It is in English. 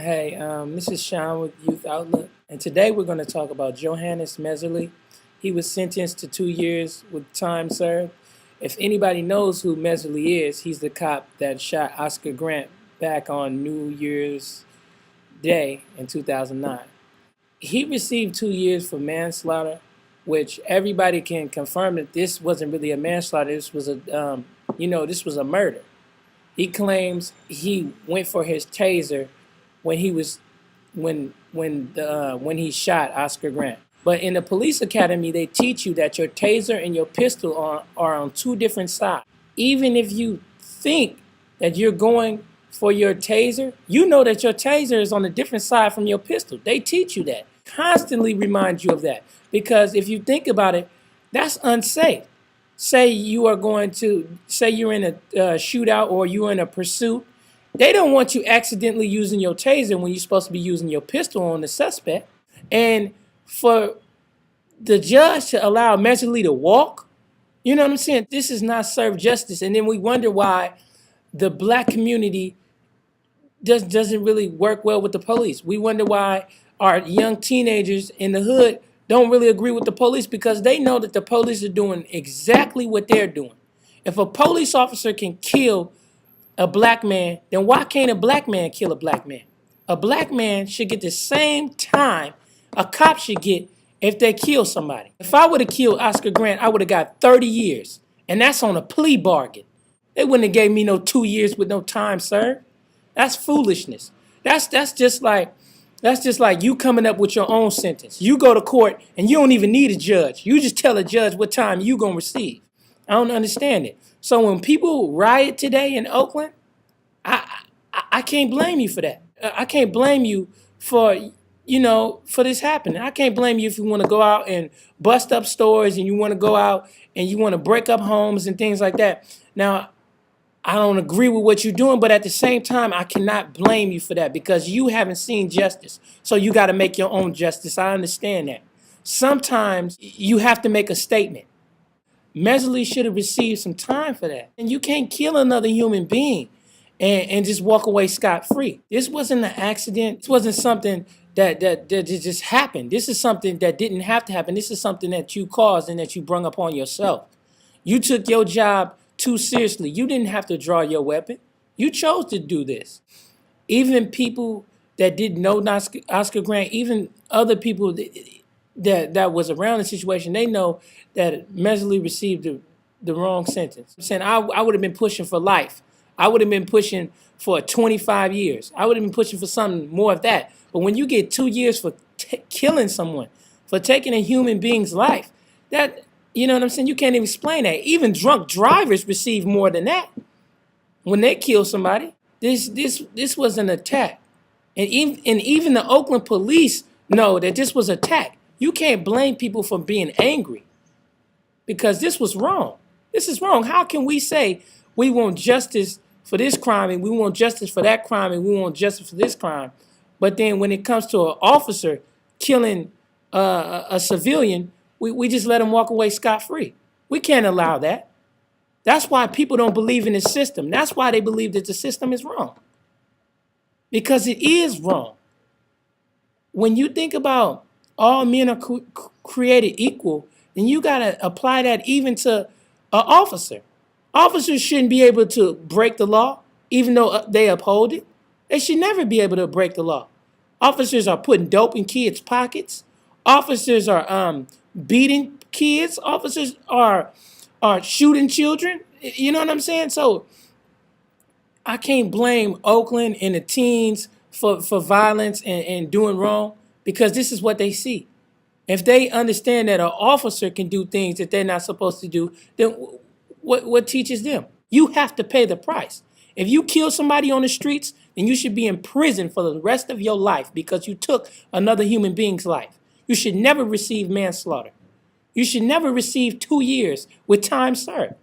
Hey, this is Sean with Youth Outlook, and today we're going to talk about Johannes Mehserle. He was sentenced to 2 years with time served. If anybody knows who Mehserle is, he's the cop that shot Oscar Grant back on New Year's Day in 2009. He received 2 years for manslaughter, which everybody can confirm that this wasn't really a manslaughter. This was this was a murder. He claims he went for his taser when he shot Oscar Grant. But in the police academy, they teach you that your taser and your pistol are on two different sides. Even if you think that you're going for your taser, you know that your taser is on a different side from your pistol. They teach you that. Constantly remind you of that. Because if you think about it, that's unsafe. Say you're in a shootout or you're in a pursuit. They don't want you accidentally using your taser when you're supposed to be using your pistol on the suspect. And for the judge to allow Mehserle to walk, you know what I'm saying? This is not serve justice. And then we wonder why the black community doesn't really work well with the police. We wonder why our young teenagers in the hood don't really agree with the police, because they know that the police are doing exactly what they're doing. If a police officer can kill a black man, then why can't a black man kill a black man? A black man should get the same time a cop should get if they kill somebody. If I would have killed Oscar Grant, I would have got 30 years. And that's on a plea bargain. They wouldn't have gave me no 2 years with no time served. That's foolishness. That's just like you coming up with your own sentence. You go to court and you don't even need a judge. You just tell a judge what time you gonna receive. I don't understand it. So when people riot today in Oakland, I can't blame you for that. I can't blame you for this happening. I can't blame you if you want to go out and bust up stores and you want to go out and you want to break up homes and things like that. Now, I don't agree with what you're doing, but at the same time, I cannot blame you for that because you haven't seen justice. So you got to make your own justice. I understand that. Sometimes you have to make a statement. Mehserle should have received some time for that. And you can't kill another human being and just walk away scot-free. This wasn't an accident. This wasn't something that just happened. This is something that didn't have to happen. This is something that you caused and that you brung upon yourself. You took your job too seriously. You didn't have to draw your weapon. You chose to do this. Even people that didn't know Oscar Grant, even other people that was around the situation, they know that Mehserle received the wrong sentence. I'm saying I would have been pushing for life. I would have been pushing for 25 years. I would have been pushing for something more of that. But when you get 2 years for killing someone, for taking a human being's life, that, you know what I'm saying? You can't even explain that. Even drunk drivers receive more than that when they kill somebody. This was an attack. And even the Oakland police know that this was an attack. You can't blame people for being angry because this was wrong. This is wrong. How can we say we want justice for this crime and we want justice for that crime and we want justice for this crime, but then when it comes to an officer killing a civilian, we just let him walk away scot-free? We can't allow that. That's why people don't believe in the system. That's why they believe that the system is wrong. Because it is wrong. When you think about all men are created equal, then you got to apply that even to an officer. Officers shouldn't be able to break the law, even though they uphold it. They should never be able to break the law. Officers are putting dope in kids' pockets. Officers are beating kids. Officers are shooting children. You know what I'm saying? So I can't blame Oakland and the teens for violence and doing wrong, because this is what they see. If they understand that an officer can do things that they're not supposed to do, then what teaches them? You have to pay the price. If you kill somebody on the streets, then you should be in prison for the rest of your life because you took another human being's life. You should never receive manslaughter. You should never receive 2 years with time served.